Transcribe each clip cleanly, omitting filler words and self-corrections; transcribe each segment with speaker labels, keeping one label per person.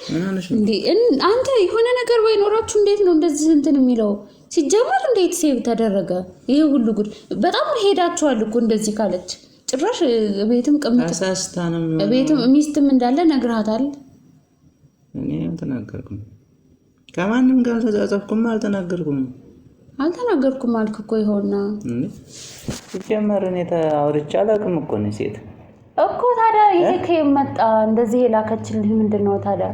Speaker 1: እንዴ አንተ የሆነ ነገር ባይኖራችሁ እንዴት ነው እንደዚህ እንትን የሚለው ሲጀመር እንዴት ሴቭ ተደረገ ይሄ ሁሉ ጉድ በጣም ሄዳችኋል እኮ እንደዚህ ካለች ጭራሽ ቤትም ቀምጥ
Speaker 2: አሳስታንም
Speaker 1: ቤትም ሚስትም እንዳለ ነግራታል
Speaker 2: እኔ ተናገርኩም ከማንም ጋር ተጻጻፍኩም
Speaker 1: አልተናገርኩም አልክ እኮ ይሆና
Speaker 2: ሲጀመር እኔ ታውርቻ አላውቅም እኮ ነው ሴት
Speaker 1: እኮ ታዲያ ይሄ ከመጣ እንደዚህ ላከችልህ ምንድነው ታዲያ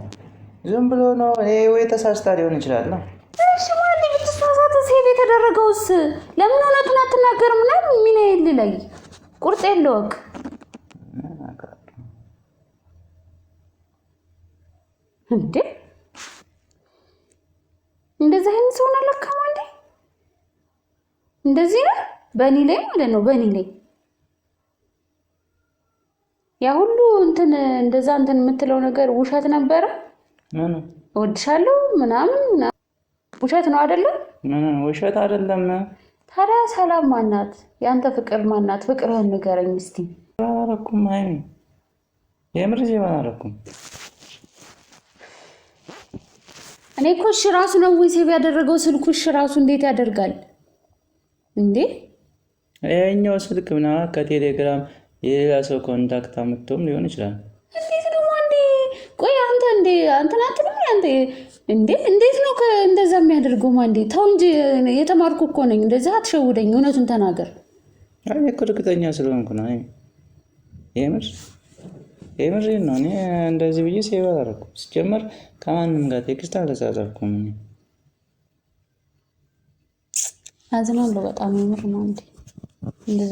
Speaker 2: ዝም ብሎ ነው እኔ ወይ ተሳስታ ሊሆን ይችላል ነው
Speaker 1: እሺ ማለት ብትሳሳት ሴት የተደረገውስ ለምን እውነቱን አትናገርም ነው ምን ይልልይ ቁርጥ የለውቅ እንዴ እንደዚህ አይነት ሰው ነው ለካማ እንዴ እንደዚህ ነው በእኔ ላይ ማለት ነው በእኔ ላይ ያ ሁሉ እንትን እንደዛ እንትን የምትለው ነገር ውሸት ነበር ወድሻለሁ ምናምን ውሸት ነው አይደለ
Speaker 2: ውሸት አይደለም
Speaker 1: ታዲያ ሰላም ማናት ያንተ ፍቅር ማናት ፍቅርህን ንገረኝ እስቲ
Speaker 2: አላረኩም አይኔ የምርዜ አላረኩም
Speaker 1: እኔ እኮ እሺ ራሱ ነው ወይ ሴቭ ያደረገው ስልኩ እሺ ራሱ እንዴት ያደርጋል እንዴ
Speaker 2: የኛው ስልክ ምናምን ከቴሌግራም የሌላ ሰው ኮንታክት አምጥቶም ሊሆን ይችላል
Speaker 1: እንዴት ነው አንዴ ቆይ አንተ እንዴ አንተናትንም አንዴ እንዴት ነው እንደዛ የሚያደርገው ማንዴ ታው እንጂ የተማርኩ እኮ ነኝ እንደዛ አትሸውደኝ እውነቱን ተናገር
Speaker 2: አይ እኮ እርግጠኛ ስለሆንኩ ነው የምር ነው እኔ እንደዚህ ብዬ ሴቭ አላደረኩም ሲጀመር ከማንም ጋር ቴክስት አልተጻጻፍኩም
Speaker 1: አዝናለሁ በጣም የምር ነው እንዴ እንደዛ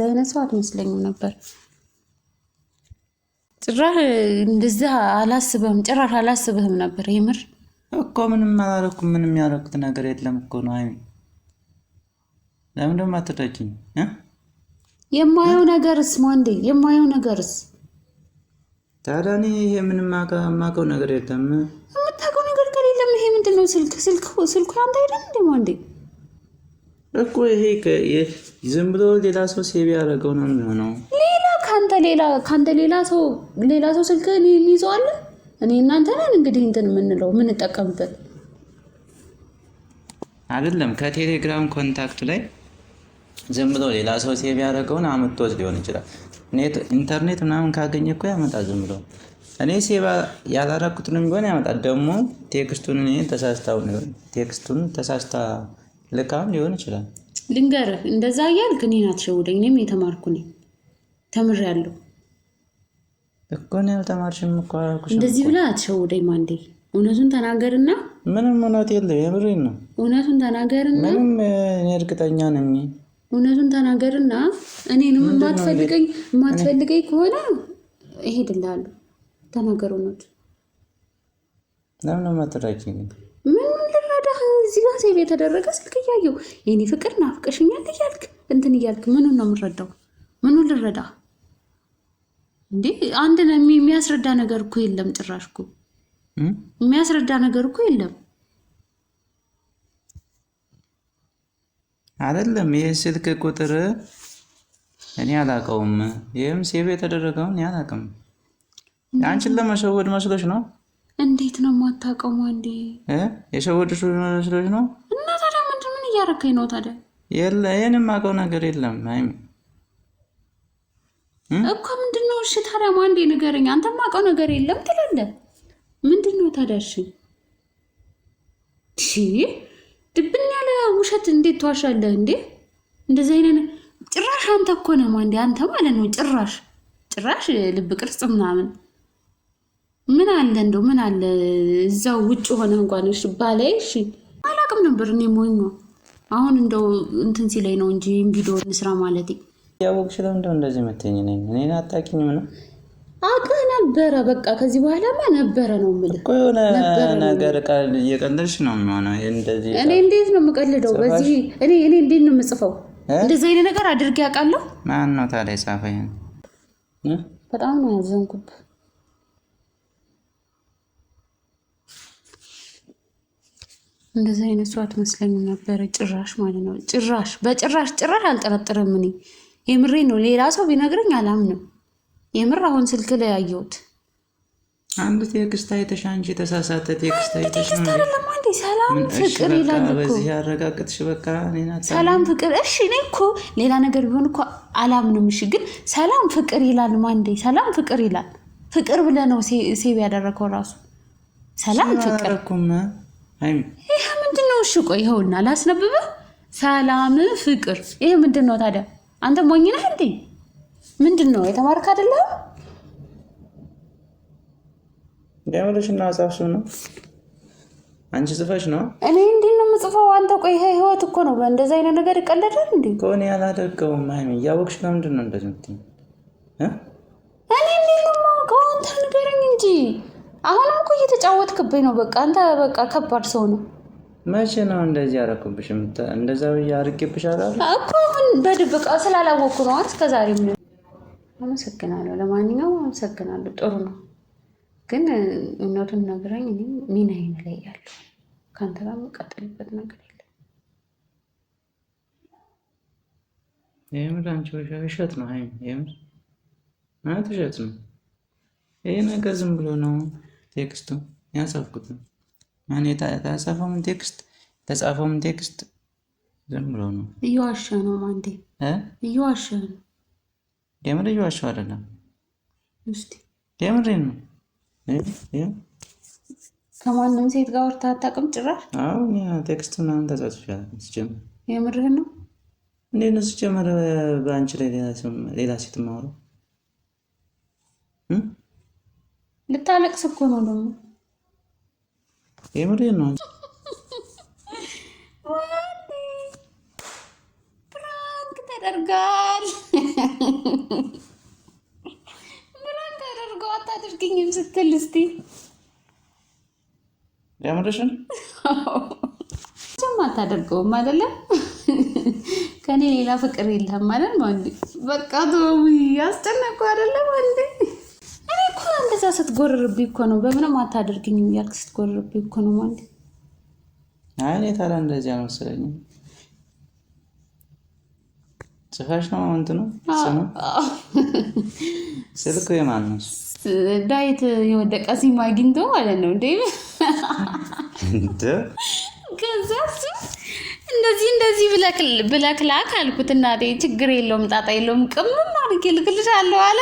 Speaker 1: አይነት ሰው አትመስለኝም ነበር ጭራሽ እንደዛ አላስብህም ነበር የምር
Speaker 2: እኮ ምንም አላረኩም ምንም ያረኩት ነገር የለም እኮ ነው ለምን ደግሞ አትጠጪኝ
Speaker 1: የማየው ነገርስ ማንዴ የማየው ነገርስ
Speaker 2: ታዲያ እኔ ይሄ ምንም ማቀው ነገር የለም
Speaker 1: የምታውቀው ነገር ከሌለም ይሄ ምንድነው ስልኩ አንተ አይደል እንዴ ማንዴ
Speaker 2: እኮ ይሄ ዝም ብሎ ሌላ ሰው ሴቭ ያደረገው ነው የሚሆነው
Speaker 1: ካንተ ሌላ ሰው ስልክህን ይዘዋል እኔ እናንተ ነን እንግዲህ እንትን የምንለው ምን ተጠቀምበት
Speaker 2: አይደለም ከቴሌግራም ኮንታክት ላይ ዝም ብሎ ሌላ ሰው ሴቭ ያደረገውን አመጥቶት ሊሆን ይችላል ኢንተርኔት ምናምን ካገኘ እኮ ያመጣል ዝም ብሎ እኔ ሴቭ ያላረኩትንም ቢሆን ያመጣል ደግሞ ቴክስቱን ተሳስታ ልካም ሊሆን ይችላል
Speaker 1: ልንገርህ እንደዛ እያልክ እኔን አትሸውደኝ እኔም የተማርኩ ነኝ ተምሬያለሁ
Speaker 2: እኮ ነው ያልተማርሽም እኮ አልኩሽ
Speaker 1: እንደዚህ ብላ አትሸውደኝ ማንዴ እውነቱን ተናገርና
Speaker 2: ምንም እውነት የለም የምሬን ነው
Speaker 1: እውነቱን ተናገርና
Speaker 2: ምንም እኔ እርግጠኛ ነኝ
Speaker 1: እውነቱን ተናገርና እኔንም የማትፈልገኝ ከሆነ እሄድልሃለሁ ተናገሩ ነው
Speaker 2: ለምን ማትራቂኝ
Speaker 1: ምን ልረዳህ እዚህ ጋር ሴቭ የተደረገ ስልክ እያየሁ የኔ ፍቅር ናፍቀሽኛል እያልክ እንትን እያልክ ምኑን ነው የምረዳው ምኑን ልረዳ እንዴ አንድ የሚያስረዳ ነገር እኮ የለም ጭራሽ እኮ የሚያስረዳ ነገር እኮ የለም
Speaker 2: አይደለም ይሄ ስልክ ቁጥር እኔ አላውቀውም ይሄም ሴቭ የተደረገውን እኔ አላውቅም አንቺን ለመሸወድ መስሎሽ ነው
Speaker 1: እንዴት ነው የማታውቀው ማንዴ
Speaker 2: የሸወድሽ መስሎሽ ነው
Speaker 1: እና ታዲያ ምን እያደረከኝ ነው ታዲያ
Speaker 2: የለም የማውቀው ነገር የለም
Speaker 1: እኮ ምንድነው እሺ ታዲያ ማንዴ ንገረኝ አንተ የማውቀው ነገር የለም ትላለህ ምንድነው ታዲያ እሺ ድብን ያለ ውሸት እንዴት ተዋሻለህ እንዴ እንደዚህ አይነት ጭራሽ አንተ እኮ ነው ማንዴ አንተ ማለት ነው ጭራሽ ልብ ቅርጽ ምናምን ምን አለ እዛው ውጭ ሆነ እንኳን እሺ ባላይ እሺ አላውቅም ነበር እኔ ሞኝ ነው አሁን እንደው እንትን ሲለኝ ነው እንጂ ቪዲዮ እንስራ ማለት
Speaker 2: ያወቅሽ ለምንድነው እንደዚህ መተኝ ነኝ እኔን አጣቂኝ ምን
Speaker 1: አውቀህ ነበረ በቃ ከዚህ በኋላማ ነበረ ነው የምልህ
Speaker 2: እኮ የሆነ ነገር ቃል እየቀለድሽ ነው የሚሆነው እንደዚህ
Speaker 1: እኔ እንዴት ነው የምቀልደው በዚህ እኔ እንዴት ነው የምጽፈው እንደዚህ አይነት ነገር አድርጌ ያውቃለሁ
Speaker 2: ማን ነው ታዲያ ጻፈኝ
Speaker 1: በጣም ነው ያዘንኩት እንደዚህ አይነት ሰው አትመስለኝም ነበር ጭራሽ ማለት ነው በጭራሽ አልጠረጥርም እኔ የምሬ ነው ሌላ ሰው ቢነግረኝ አላምንም የምር አሁን ስልክ ላይ ያየሁት
Speaker 2: አንድ ቴክስት አይተሽ አንቺ የተሳሳተ ቴክስት አይተሽ ነው
Speaker 1: አይደለም አንዴ ሰላም ፍቅር ይላል እኮ
Speaker 2: በዚህ ያረጋግጥሽ። በቃ
Speaker 1: ሰላም ፍቅር። እሺ እኔ እኮ ሌላ ነገር ቢሆን እኮ አላምንም። እሺ ግን ሰላም ፍቅር ይላል ማንዴ ሰላም ፍቅር ይላል። ፍቅር ብለህ ነው ሴቭ ያደረገው ራሱ ሰላም ፍቅር። ይሄ ምንድን ነው? እሺ ቆይ ይኸውና ላስነብብህ። ሰላም ፍቅር ይሄ ምንድን ነው ታዲያ? አንተ ሞኝ ነህ እንዴ? ምንድን ነው የተማርክ አይደለም?
Speaker 2: ያመለሽና ጻፍሽ ነው አንቺ ጽፈሽ ነው?
Speaker 1: እኔ እንዴት ነው የምጽፈው? አንተ ቆይ ይሄ ህይወት እኮ ነው። በእንደዛ አይነት ነገር ይቀለዳል እንዴ?
Speaker 2: ኮኔ ያላደርገውም ሃይሚ እያወቅሽ ለምንድን ነው እንደዚህ የምትይኝ?
Speaker 1: እኔ እንዴት ነው የማውቀው? አንተ ንገረኝ እንጂ። አሁንም እኮ እየተጫወትክብኝ ነው። በቃ አንተ በቃ ከባድ ሰው ነው።
Speaker 2: መቼ ነው እንደዚህ ያደረኩብሽ? እንደዛ ብዬ አድርጌብሽ አላለ
Speaker 1: እኮ አሁን በድብቅ ስላላወቅኩ ነው። እስከዛሬ ምን አመሰግናለሁ። ለማንኛውም አመሰግናለሁ። ጥሩ ነው ግን እውነቱን ነግረኝ። እኔም ሚናዬን ላይ ያለው ከአንተ ጋር የምቀጥልበት ነገር የለም።
Speaker 2: የምር አንቺ ውሸት ነው ሃይሚ፣ የምር ማለት ውሸት ነው ይሄ ነገር። ዝም ብሎ ነው ቴክስቱ ያጻፍኩት ነው ማን የተጻፈውን ቴክስት ዝም ብሎ ነው።
Speaker 1: እየዋሸ ነው ማንዴ፣ እየዋሸ ነው።
Speaker 2: የምር እየዋሸሁ አይደለም።
Speaker 1: እስቲ
Speaker 2: የምሬን ነው።
Speaker 1: ከማንም ሴት ጋር ወርታ አታውቅም ጭራሽ?
Speaker 2: አዎ ቴክስት ምናምን ተጻጽሻለሁ። ስጀምር
Speaker 1: የምርህን ነው?
Speaker 2: እንዴት ነው ስጀምር በአንቺ ላይ ሌላ ሴት ማውራው?
Speaker 1: ልታለቅስ እኮ ነው ደግሞ።
Speaker 2: የምሬን ነው።
Speaker 1: ፕራንክ ተደርጋል። አታድርግኝም ስትል እስቲ
Speaker 2: ያምርሽን
Speaker 1: ጀማ አታደርገውም አይደለም? ከኔ ሌላ ፍቅር የለም ማለት ነው እንዴ? በቃ ተው ያስጨነቁ አይደለም እንዴ? እኔ እኮ እንደዛ ስትጎርርብኝ እኮ ነው በምንም አታደርግኝም እያልክ ስትጎርርብኝ እኮ ነው ማለት።
Speaker 2: አይ እኔ ታዲያ እንደዚያ መሰለኝ። ጽፋሽ ነው እንትኑ ስልክ የማን ነው?
Speaker 1: ዳዊት የወደቀ ሲም አግኝቶ ማለት ነው እንዴ? ከዛ እንደዚህ ብለክ ላክ አልኩት። እናቴ ችግር የለውም ጣጣ የለውም ቅምም አድርጌ ልክልሻለሁ አለ።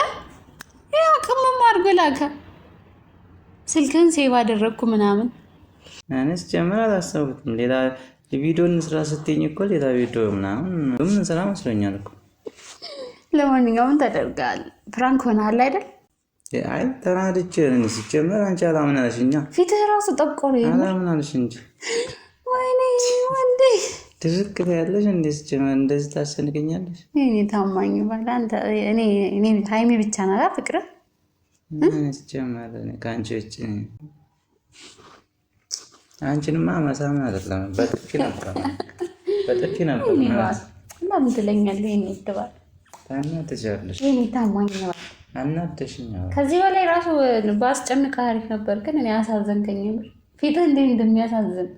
Speaker 1: ያው ቅምም አድርጎ ላከ። ስልክህን ሴቭ አደረግኩ ምናምን።
Speaker 2: እኔስ ጀመር አላሰብኩትም። ሌላ ቪዲዮ እንስራ ስትይኝ እኮ ሌላ ቪዲዮ ምናምን ምን ስራ መስሎኛል እኮ።
Speaker 1: ለማንኛውም ተደርጋል። ፕራንክ ሆነሃል አይደል?
Speaker 2: አይ ተናድጄ ሲጀመር አንቺ አላምናለሽኛ።
Speaker 1: ፊትህ ራሱ ጠቆረ።
Speaker 2: አላምናለሽ እንጂ
Speaker 1: ወይኔ ወንዴ
Speaker 2: ድርቅ ያለሽ እንዴ ሲጀመር እንደዚህ ታሰንቀኛለሽ?
Speaker 1: እኔ ታማኝ ባላ አንተ እኔ ሃይሚ ብቻ ናት ፍቅር።
Speaker 2: ሲጀመር ከአንቺ ውጭ አንቺንማ መሳምን አይደለም በጥፊ ነበር
Speaker 1: ለምን ትለኛለህ? እኔ ይደባል
Speaker 2: ታናድጃለሽ።
Speaker 1: እኔ ታማኝ ነው
Speaker 2: አናደሽኛል።
Speaker 1: ከዚህ በላይ ራሱ ባስጨንቅ አሪፍ ነበር፣ ግን እኔ አሳዘንከኝ። ፊትህ እንዴት እንደሚያሳዝን